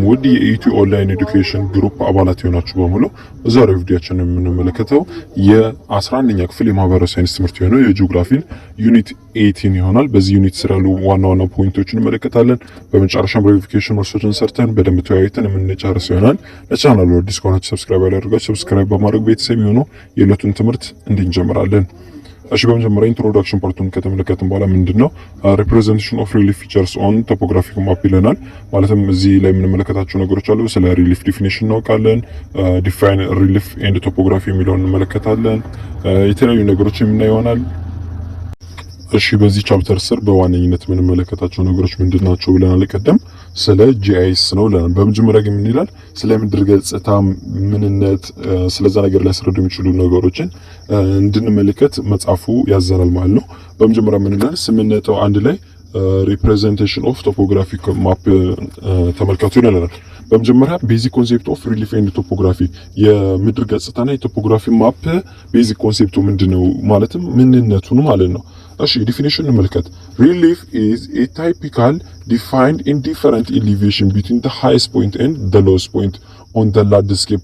ውድ የኢትዮ ኦንላይን ኤዱኬሽን ግሩፕ አባላት የሆናችሁ በሙሉ በዛሬው ቪዲዮአችን የምንመለከተው የ11ኛ ክፍል የማህበራዊ ሳይንስ ትምህርት የሆነው የጂኦግራፊን ዩኒት 18 ይሆናል። በዚህ ዩኒት ስር ያሉ ዋና ዋና ፖይንቶችን እንመለከታለን። በመጨረሻም ቬሪፊኬሽን ወርሶችን ሰርተን በደንብ ተወያይተን የምንጨርስ ይሆናል። ለቻናሉ አዲስ ከሆናችሁ ሰብስክራይብ ያላደረጋችሁ ሰብስክራይብ በማድረግ ቤተሰብ ይሁኑ። የዕለቱን ትምህርት እንጀምራለን። እሺ በመጀመሪያ ኢንትሮዳክሽን ፓርቱን ከተመለከትን በኋላ ምንድነው ሪፕሬዘንቴሽን ኦፍ ሪሊፍ ፊቸርስ ኦን ቶፖግራፊክ ማፕ ይለናል። ማለትም እዚህ ላይ የምንመለከታቸው ነገሮች አሉ። ስለ ሪሊፍ ዲፊኒሽን እናውቃለን። ዲፋይን ሪሊፍ ኤንድ ቶፖግራፊ የሚለውን እንመለከታለን። የተለያዩ ነገሮች የምናየው ይሆናል። እሺ በዚህ ቻፕተር ስር በዋነኝነት የምንመለከታቸው ነገሮች ምንድናቸው ብለናል። ቀደም ስለ ጂአይኤስ ነው ለና በመጀመሪያ ግን ምን ይላል? ስለ ምድር ገጽታ ምንነት ስለዛ ነገር ላይ ያስረዱ የሚችሉ ነገሮችን እንድንመለከት መጽሐፉ ያዘናል ማለት ነው። በመጀመሪያ ምን ይላል? 8.1 ላይ ሪፕሬዘንቴሽን ኦፍ ቶፖግራፊክ ማፕ ተመልከቱ ይላል። በመጀመሪያ ቤዚክ ኮንሴፕት ኦፍ ሪሊፍ ኤንድ ቶፖግራፊ የምድር ገጽታና የቶፖግራፊ ማፕ ቤዚክ ኮንሴፕቱ ምንድነው ማለትም ምንነቱን ማለት ነው። እሺ ዲፊኒሽን እንመልከት። ሪሊፍ ኢዝ ኤ ታይፒካል ዲፋይንድ ኢን ዲፈረንት ኤሊቬሽን ቢትዊን ዘ ሃይስት ፖይንት ኤንድ ዘ ሎወስት ፖይንት ኦን ዘ ላንድስኬፕ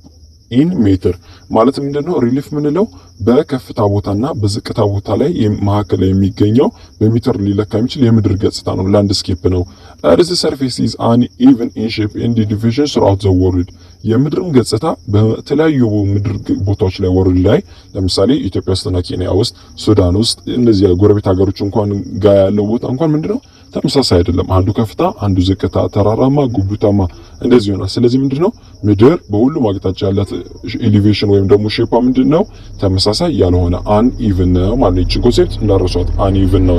ኢን ሜትር። ማለት ምንድነው ሪሊፍ ምንለው በከፍታ ቦታና በዝቅታ ቦታ ላይ መካከል ላይ የሚገኘው በሜትር ሊለካ የሚችል የምድር ገጽታ ነው፣ ላንድስኬፕ ነው። እርዝ ሰርፌስ ኢዝ አን ኢቨን ኢን ሼፕ ኤንድ ዲቪዥን ስራውት ዘ ወርልድ። የምድርም ገጽታ በተለያዩ ምድር ቦታዎች ላይ ወርልድ ላይ ለምሳሌ ኢትዮጵያ ውስጥና ኬንያ ውስጥ፣ ሱዳን ውስጥ እነዚህ ጎረቤት ሀገሮች እንኳን ጋር ያለው ቦታ እንኳን ምንድነው ተመሳሳይ አይደለም። አንዱ ከፍታ፣ አንዱ ዝቅታ፣ ተራራማ፣ ጉቡታማ እንደዚህ ይሆናል። ስለዚህ ምንድነው ምድር በሁሉም አቅጣጫ ያላት ኤሊቬሽን ወይም ደግሞ ሼፓ ምንድነው ተመሳሳይ ያልሆነ አን ኢቭን ነው ማለት ነው። እቺ ኮንሴፕት እንዳረሷት አን ኢቭን ነው።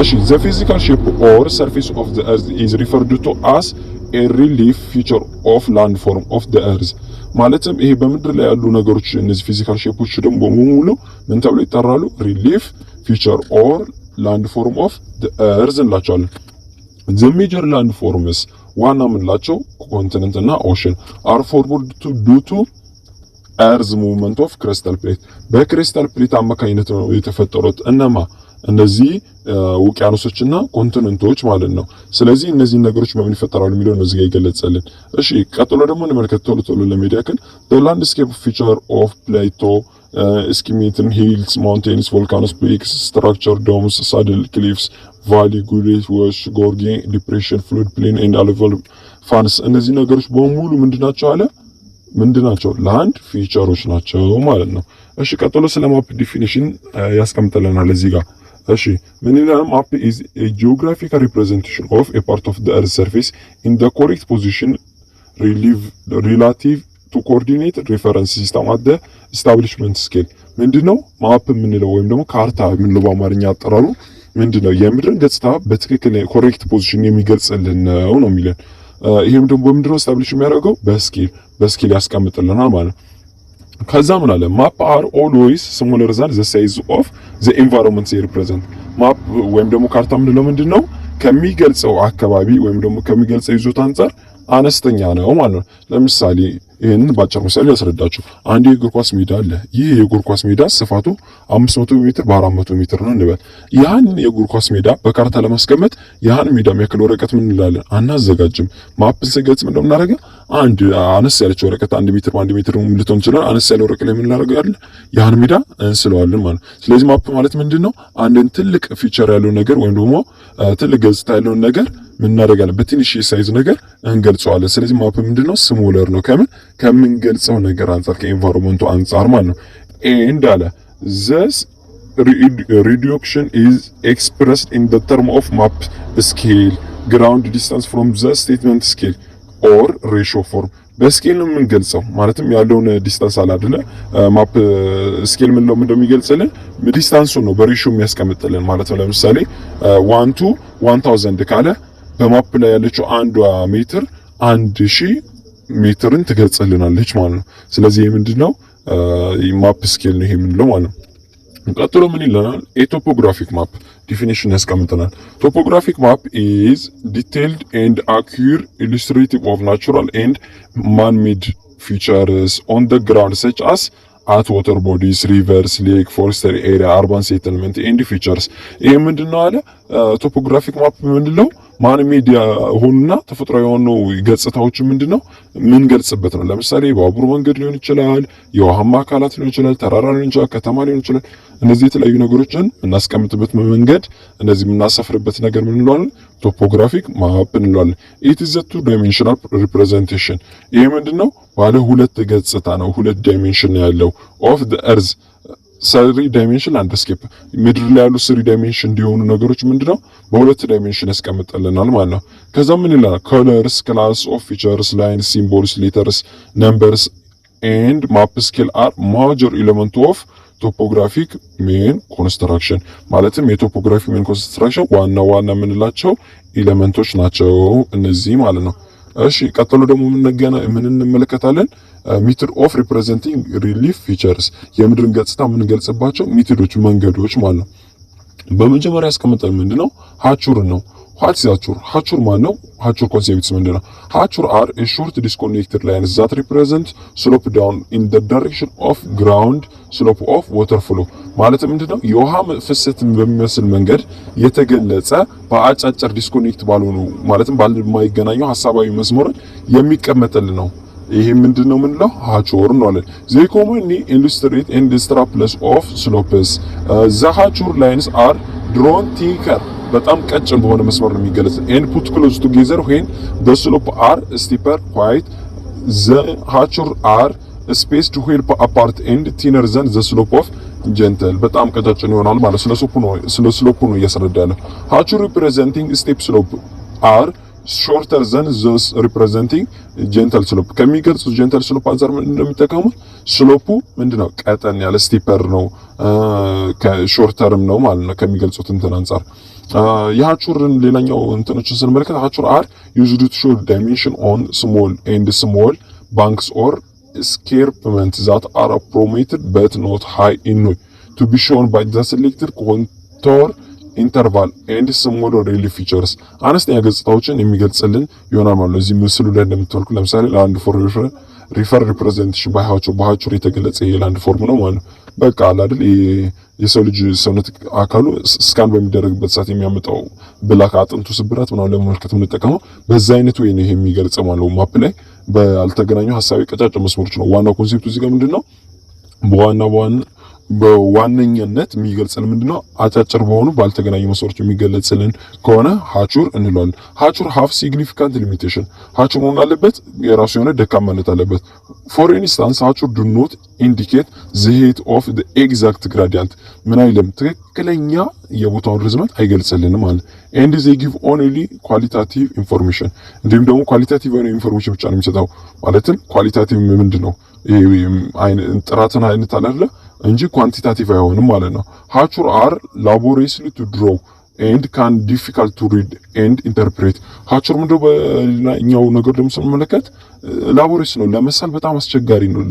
እሺ ዘ ፊዚካል ሼፕ ኦር ሰርፌስ ኦፍ ዘ ኤርዝ ኢዝ ሪፈርድ ቱ አስ ኤ ሪሊፍ ፊቸር ኦፍ ላንድ ፎርም ኦፍ ዘ ኤርዝ። ማለትም ይሄ በምድር ላይ ያሉ ነገሮች እነዚህ ፊዚካል ሼፖች ደግሞ በሙሉ ምን ተብሎ ይጠራሉ? ሪሊፍ ፊቸር ኦር ላንድ ፎርም ኦፍ ዘ ኤርዝ እንላቸዋለን። ዘ ሜጀር ላንድ ፎርምስ ዋና ምንላቸው ኮንቲኔንት እና ኦሽን አር ፎርምድ ዱ ቱ ኤርዝ ሙቭመንት ኦፍ ክሪስታል ፕሌት። በክሪስታል ፕሌት አማካኝነት ነው የተፈጠሩት እነማ እነዚህ ውቅያኖሶችና ኮንቲኔንቶች ማለት ነው። ስለዚህ እነዚህ ነገሮች በምን ይፈጠራሉ የሚለው ነው እዚህ ጋር ይገለጻልን። እሺ ቀጥሎ ደግሞ እንመልከት ቶሎ ለሜዲያ ግን the landscape feature of plateau እስኪሜትን ሂልስ ማውንቴንስ ቮልካኖስ ፒክስ ስትራክቸር ዶምስ ሳድል ክሊፍስ ቫሊ ጉሌት ወሽ ጎርጌ ዲፕሬሽን ፍሉድ ፕሌን ኤንድ አልቨል ፋንስ እነዚህ ነገሮች በሙሉ ምንድናቸው አለ ምንድናቸው? ላንድ ፊቸሮች ናቸው ማለት ነው። እሺ ቀጥሎ ስለ ማፕ ዲፊኒሽን ያስቀምጥልናል እዚህ ጋር። እሺ ምን ይላል? ማፕ ኢዝ ኤ ጂኦግራፊካል ሪፕሬዘንቴሽን ኦፍ ኤ ፓርት ኦፍ ዘ ኤርዝ ሰርፌስ ኢን ዘ ኮሬክት ፖዚሽን ሪላቲቭ ቱ ኮኦርዲኔት ሪፈረንስ ሲስተም አት ዘ ኢስታብሊሽመንት ስኬል። ምንድነው ማፕ የምንለው ወይም ደግሞ ካርታ የምንለው በአማርኛ አጠራሩ ምንድነው? የምድርን ገጽታ በትክክል ኮሬክት ፖዚሽን የሚገልጽልን ነው የሚለን። ይሄም ደግሞ በምንድነው ኢስታብሊሽ የሚያደርገው? በስኬል ያስቀምጥልናል ማለት ነው። ከዛ ምን አለ? ማፕ አር ኦልዌይስ ስሞለር ዛን ዘ ሳይዝ ኦፍ ዘ ኤንቫይሮንመንት ዜ ሪፕሬዘንት። ማፕ ወይም ደግሞ ካርታ ምንድነው ምንድነው ከሚገልጸው አካባቢ ወይም ደግሞ ከሚገልጸው ይዞታ አንፃር አነስተኛ ነው ማለት ነው። ለምሳሌ ይሄንን ባጭር ምሳሌ ያስረዳችሁ። አንድ የእግር ኳስ ሜዳ አለ። ይህ የእግር ኳስ ሜዳ ስፋቱ 500 ሜትር በ400 ሜትር ነው እንበል። ያን የእግር ኳስ ሜዳ በካርታ ለማስቀመጥ ያን ሜዳ የሚያክል ወረቀት ምን እንላለን? አናዘጋጅም። ማፕን ስንገልጽ ምን እንደምናደርገው አንድ አነስ ያለች ወረቀት 1 ሜትር በ1 ሜትር ልትሆን ይችላል። አነስ ያለ ወረቀት ላይ ምን እናደርጋለን? ያን ሜዳ እንስለዋለን ማለት ነው። ስለዚህ ማፕ ማለት ምንድነው? አንድን ትልቅ ፊቸር ያለው ነገር ወይም ደግሞ ትልቅ ገጽታ ያለው ነገር ምን እናደርጋለን? በትንሽ ሳይዝ ነገር እንገልጸዋለን። ስለዚህ ማፕ ምንድነው? ስሞለር ነው ከምንገልጸው ነገር አንፃር ከኤንቫይሮንመንቱ አንፃር ማለት ነው። ኤንድ አለ ዘስ reduction is expressed in the term of map scale ground distance from the statement scale or ratio form። በስኬል ነው የምንገልጸው ማለትም ያለውን ዲስታንስ አለ አይደለ? ማፕ ስኬል ምን ነው እንደሚገልጽልን ዲስታንሱን ነው በሬሾ የሚያስቀምጥልን ማለት ነው። ለምሳሌ 1 to 1000 ካለ በማፕ ላይ ያለችው አንዷ ሜትር 1000 ሜትርን ትገልጽልናለች ማለት ነው። ስለዚህ ይሄ ምንድነው ማፕ ስኬል ነው ይሄ ምንለው ማለት ነው። ቀጥሎ ምን ይለናል? ኤ ቶፖግራፊክ ማፕ ዲፊኒሽን ያስቀምጠናል። ቶፖግራፊክ ማፕ ኢዝ ዲቴይልድ ኤንድ አኩሬት ኢሉስትሬቲቭ ኦፍ ናቹራል ኤንድ ማን ሜድ ፊቸርስ ኦን ዘ ግራውንድ ሰች አስ at water bodies, rivers, lake, forestry area, urban settlement and features። ይሄ ምንድነው አለ ቶፖግራፊክ ማፕ ምንድነው ማን ሜዲያ ሆኑና ተፈጥሮ የሆኑ ገጽታዎች ምንድነው ምን ገልጽበት ነው። ለምሳሌ ባቡር መንገድ ሊሆን ይችላል፣ የውሃማ አካላት ሊሆን ይችላል፣ ተራራ ሊሆን ይችላል፣ ከተማ ሊሆን ይችላል። እነዚህ የተለያዩ ነገሮችን እናስቀምጥበት መንገድ እነዚህ የምናሰፍርበት ነገር ምን እንለዋለን? ቶፖግራፊክ ማፕ እንለዋለን። ኢት ኢዝ ዘ ቱ ዳይሜንሽናል ሪፕሬዘንቴሽን። ይሄ ምንድነው ባለ ሁለት ገጽታ ነው፣ ሁለት ዳይሜንሽን ያለው ኦፍ ዘ እርዝ ሰሪ ዳይሜንሽን ላንድስኬፕ ምድር ላይ ያሉ ስሪ ዳይሜንሽን እንዲሆኑ ነገሮች ምንድነው በሁለት ዳይሜንሽን ያስቀምጠልናል ማለት ነው። ከዛ ምን ይላል? ኮለርስ ክላስ ኦፍ ፊቸርስ ላይንስ ሲምቦልስ ሌተርስ ነምበርስ ኤንድ ማፕ ስኬል አር ማጆር ኤሌመንት ኦፍ ቶፖግራፊክ ሜን ኮንስትራክሽን። ማለትም የቶፖግራፊክ ሜን ኮንስትራክሽን ዋና የምንላቸው ኤሌመንቶች ናቸው እነዚህ ማለት ነው። እሺ ቀጥሎ ደግሞ ምን እንመለከታለን? ሜትድ ኦፍ ሪፕሬዘንቲንግ ሪሊፍ ፊቸርስ የምድርን ገጽታ የምንገልጽባቸው ሜትዶች መንገዶች ማለት ነው። በመጀመሪያ ያስቀምጠን ምንድነው? ሃቹር ነው። ዋት ኢዝ ሃቹር? ሃቹር ማለት ነው። ሃቹር ኮንሴፕትስ ምንድነው? ሃቹር አር ኤ ሾርት ዲስኮኔክትድ ላይንስ ዛት ሪፕሬዘንት ስሎፕ ዳውን ኢን ዘ ዳይሬክሽን ኦፍ ግራውንድ ስሎፕ ኦፍ ዋተር ፍሎ። ማለት ምንድነው? የውሃ ፍሰትን በሚመስል መንገድ የተገለጸ በአጫጭር ዲስኮኔክት ባልሆኑ ማለትም ባልማይገናኙ ሐሳባዊ መስመሮች የሚቀመጥልን ነው። ይሄ ምንድነው ምንለው? ሃቹር ነው አለ። ዘይ ኮመንሊ ኢሉስትሬት ኤንድ ስትራፕለስ ኦፍ ስሎፕስ ዘ ሃቹር ላይንስ አር ድሮን ቲከር በጣም ቀጭን በሆነ መስመር ነው የሚገለጽ ኤንድ ፑት ክሎዝ ቱጌዘር ዌን ዘ ስሎፕ አር ስቲፐር ዋይት ዘ ሃቹር አር ስፔስድ ዌል አፓርት ኤንድ ቲነር ዘን ዘ ስሎፕ ኦፍ ጀንተል በጣም ቀጫጭን ይሆናል ማለት ስለ ስሎፑ ነው እያስረዳ ያለው። ሃቹር ሪፕሬዘንቲንግ ስቴፕ ስሎፕ አር ሾርተር ዘን ዘስ ሪፕሬዘንቲንግ ጀንተል ስሎፕ ከሚገልጹ ጀንተል ስሎፕ አንፃር ምን እንደሚጠቀሙት ስሎፑ ምንድነው ቀጠን ያለ ስቲፐር ነው ከሾርተርም ነው ማለት ነው ከሚገልጹት እንትን አንፃር። የሃቹርን ሌላኛው እንትኖችን ስንመለከት ሃቹር አር ዩዝድ ቱ ሾው ዳይሜንሽን ኦን ስሞል ባንክስ ኦር ስኬርፕመንት ዛት አር ፕሮሞትድ በት ኖት ሃይ ኢኖይ ቱ ቢ ሾውን ባይ ዘ ሴሌክትድ ኮንቶር ኢንተርቫል ኤንድ ስሞል ሪሊፍ ፊቸርስ አነስተኛ ገጽታዎችን የሚገልጽልን ይሆናል ማለት ነው። እዚህ ምስሉ ላይ እንደምትወልቁ ለምሳሌ ላንድ ፎር ሪፈር ሪፕሬዘንቴሽን በሃቹር የተገለጸ የላንድ ፎርም ነው ማለት ነው። በቃ አለ አይደል የሰው ልጅ ሰውነት አካሉ ስካን በሚደረግበት ሰዓት የሚያመጣው ብላክ አጥንቱ ስብራት ምናምን ለመመልከት የምንጠቀመው በዛ አይነት ወይ ነው ይሄ የሚገልጸው ማለት ነው። ማፕ ላይ ባልተገናኙ ሐሳባዊ ቀጫጭን መስመሮች ነው። ዋናው ኮንሴፕቱ እዚህ ጋር ምንድነው በዋነኛነት የሚገልጽልን ምንድነው? አጫጭር በሆኑ ባልተገናኙ መስመሮች የሚገለጽልን ከሆነ ሃቹር እንለዋለን። ሃቹር ሃፍ ሲግኒፊካንት ሊሚቴሽን ሃቹር ሆኖ አለበት የራሱ የሆነ ደካማነት አለበት። ፎር ኢንስታንስ ሃቹር ዱ ኖት ኢንዲኬት ዘ ሄት ኦፍ ዘ ኤግዛክት ግራዲያንት ምን አይልም ትክክለኛ የቦታውን ርዝመት አይገልጽልንም ማለት ኤንድ ዘ ጊቭ ኦንሊ ኳሊታቲቭ ኢንፎርሜሽን እንዲሁም ደግሞ ኳሊታቲቭ የሆነ ኢንፎርሜሽን ብቻ ነው የሚሰጠው። ማለትም ኳሊታቲቭ ምንድነው? ጥራትን አይነት አለ እንጂ ኳንቲታቲቭ አይሆንም ማለት ነው። ሃቹር አር ላቦሬስሊ ቱ ድሮው ኤንድ ካን ዲፊካልት ቱ ሪድ ኤንድ ኢንተርፕሬት። ሃቹር ምንድነው? በላኛው ነገር ደግሞ ስንመለከት ላቦሬስ ነው ለመሳል በጣም አስቸጋሪ ነው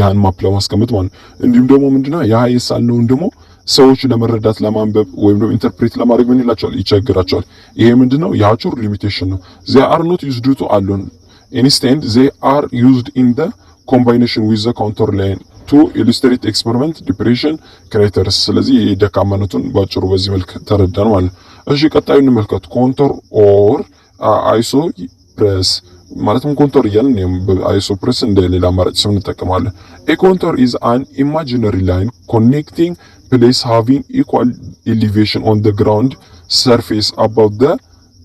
ያን ማፕ ለማስቀመጥ ማለት ነው። እንዲሁም ደግሞ ምንድነው ያ የሳልነውን ደግሞ ሰዎች ለመረዳት ለማንበብ ወይም ደግሞ ኢንተርፕሬት ለማድረግ ምን ይላቸዋል? ይቸግራቸዋል። ይሄ ምንድነው? የሃቹር ሊሚቴሽን ነው። they are not used to alone instead they are used in the combination with the contour line to illustrate experiment depression craters። ስለዚህ የደካማነቱን ባጭሩ በዚህ መልክ ተረዳን ማለት ነው። እሺ ቀጣዩ እንመልከት። ኮንቶር ኦር አይሶፕሬስ ማለትም ኮንቶር እያልን አይሶፕሬስ እንደ ሌላ አማራጭ ስም እንጠቀማለን። a contour is an imaginary line connecting place having equal elevation on the ground surface above the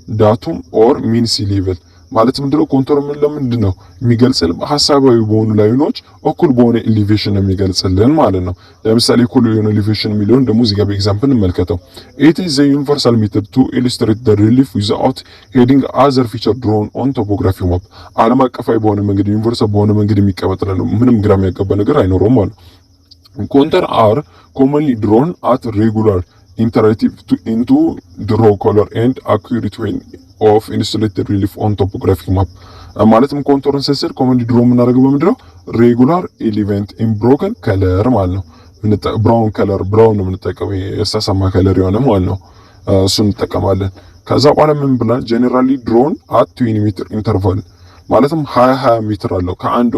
datum or mean sea level። ማለት ምንድነው? ኮንቶር ምን ለምንድን ነው የሚገልጽልን? ሐሳባዊ በሆኑ ላይኖች እኩል በሆነ ኤሊቬሽን ነው የሚገልጽልን ማለት ነው። ለምሳሌ እኩል የሆነ ኤሊቬሽን የሚለውን ደግሞ እዚህ ጋር በኤግዛምፕል እንመልከተው። it is a universal method to illustrate the relief without heading other feature drawn on topography map። ዓለም አቀፋዊ በሆነ መንገድ ዩኒቨርሳል በሆነ መንገድ የሚቀመጥልን ነው። ምንም ግራ የሚያጋባ ነገር አይኖረውም ማለት ነው። ኮንቶር are commonly drawn at regular interactive into draw color and accurate when of illustrated relief on topographic map። ማለትም ኮንቶርን ስንስል ኮመንዲ ድሮ የምናደርገው በምንድነው? ሬጉላር ኤሊቨንት ኢን ብሮከን ከለር ማለት ነው። ብራውን ከለር ብራውን ነው የምንጠቀመው የሳሳማ ከለር የሆነ ማለት ነው። እሱን እንጠቀማለን። ከዛ በኋላ ምን ብለን ጄኔራሊ ድሮን አት 20 ሜትር ኢንተርቫል ማለትም 20 ሜትር አለው ከአንዷ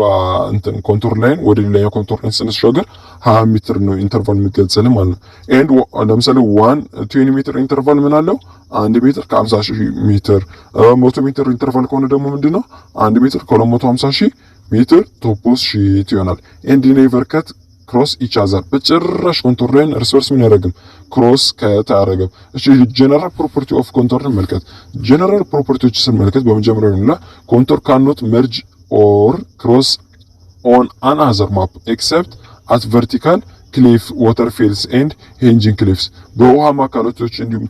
እንትን ኮንቶር ላይን ወደ ሌላኛው ኮንቶር ላይን ስንሻገር 20 ሜትር ነው ኢንተርቫል የሚገልጽልን ማለት ነው። ኤንድ ለምሳሌ 20 ሜትር ኢንተርቫል ምን አለው 1 ሜትር ከ50 ሺህ ሜትር 100 ሜትር ኢንተርቫል ከሆነ ደግሞ ምንድነው 1 ሜትር ከ250 ሺህ ሜትር ቶፖስ ሺት ይሆናል። ኤንድ ኔቨር ከት ክሮስ ኢች አዘር በጭራሽ ኮንቶር ላይን እርስ በርስ ምን ያደርግም ክሮስ ከት አያደርግም። እሺ ጀነራል ፕሮፐርቲ ኦፍ ኮንቶር እንመልከት። ጀነራል ፕሮፐርቲዎች ስንመለከት በመጀመሪያው እና ኮንቶር ካኖት መርጅ ኦር ክሮስ ኦን አናዘር ማፕ ኤክሰፕት አት ቨርቲካል ክሊፍ ዋተር ፌልስ ኤንድ ሄንጂንግ ክሊፍስ በውሃማ አካላቶች እንዲሁም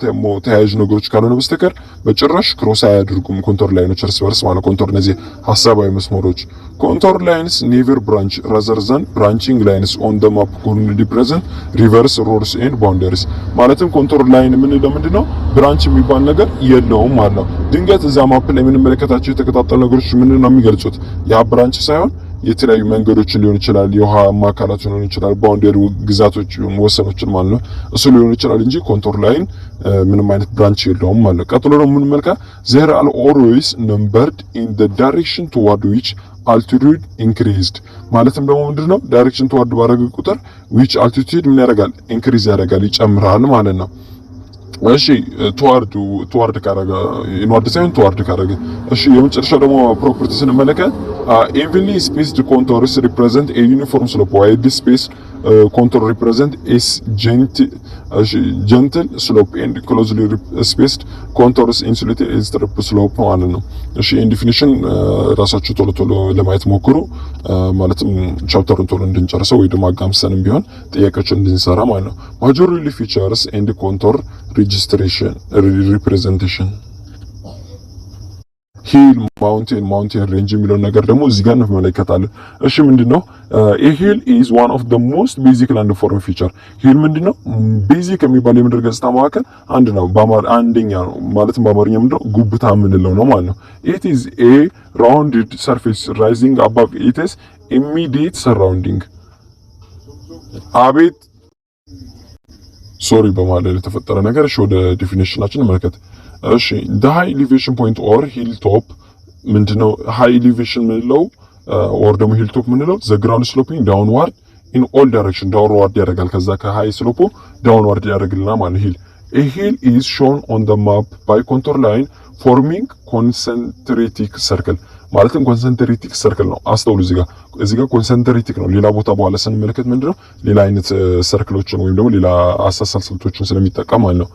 ተያያዥ ነገሮች ካልሆነ በስተቀር በጭራሽ ክሮስ አያደርጉም ኮንቶር ላይኖች እርስ በርስ ማለት ኮንቶር እነዚህ ሐሳባዊ መስመሮች ኮንቶር ላይንስ ኔቨር ብራንች ራዘር ዛን ብራንቺንግ ላይንስ ኦን ዘ ማፕ ኮርንሊ ፕሬዘንት ሪቨርስ ሮድስ ኤንድ ባውንደሪስ ማለትም ኮንቶር ላይን ምን ለምንድነው ብራንች የሚባል ነገር የለውም ማለት ነው። ድንገት እዛ ማፕ ላይ የምንመለከታቸው የተቀጣጠሉ ነገሮች ምንድነው የሚገልጹት ያ ብራንች ሳይሆን የተለያዩ መንገዶችን ሊሆን ይችላል የውሃማ አካላት ሊሆን ይችላል ባውንደሪ ግዛቶች ወሰኖችን ማለት ነው እሱ ሊሆን ይችላል እንጂ ኮንቶር ላይን ምንም አይነት ብራንች የለውም ማለት ነው። ቀጥሎ ደግሞ ምን መልካ there are always numbered in the direction toward which altitude increased ማለትም ደግሞ ምንድነው ዳይሬክሽን toward ባረገ ቁጥር which altitude ምን ያደርጋል ኢንክሪዝ ያደርጋል ይጨምራል ማለት ነው። እሺ toward ካረገ ኢንዋርድ ሳይሆን toward ካረገ እሺ የመጨረሻው ደግሞ ፕሮፐርቲ ስንመለከት evenly spaced contours represent a uniform slope while this spaced contour represent is gentle slope and closely spaced contours insulate is steep slope ማለት ነው። እሺ ዴፊኒሽን ራሳችሁ ቶሎ ለማየት ሞክሩ ማለትም ቻፕተሩን ቶሎ እንድንጨርሰው ወይ ደግሞ አጋምሰንም ቢሆን ጥያቄዎችን እንድንሰራ ማለት ነው። majorly features and contour registration representation ሂል ማውንቴን ሬንጅ የሚለው ነገር ደግሞ እዚህ ጋር እንመለከታለን። እሺ ምንድነው ሂል ኢዝ ዋን ኦፍ ዘ ሞስት ቤዚክ ላንድ ፎርም ፊቸር ሂል ምንድነው ቤዚክ የሚባል የምድር ገጽታ መካከል አንድ ነው አንደኛ ነው ማለትም በአማርኛ ምንድነው ጉብታ የምንለው ነው ማለት ነው። ኢት ኢዝ ኤ ራውንድድ ሰርፌስ ራይዚንግ አባቭ ኢትስ ኢሚዲየት ሰራውንዲንግ አቤት ሶሪ በማለት የተፈጠረ ነገር እሺ ወደ ዲፊኒሽናችን እንመልከት። እሺ the high elevation point or hilltop ምንድነው high elevation ምንለው or ደግሞ hilltop ምንለው the ground sloping downward in all direction downward ያደርጋል ከዛ ከሃይ ስሎፑ downward ያደርግልና ማለት hill a hill is shown on the map by contour line forming concentric circle ማለትም ኮንሰንትሪቲክ ሰርክል ነው። አስተውሉ እዚህ ጋር ኮንሰንትሪቲክ ነው። ሌላ ቦታ በኋላ ስንመለከት ምንድነው ሌላ አይነት ሰርክሎችን ወይም ደግሞ ሌላ አሳሳል ስልቶችን ስለሚጠቀም ማለት ነው።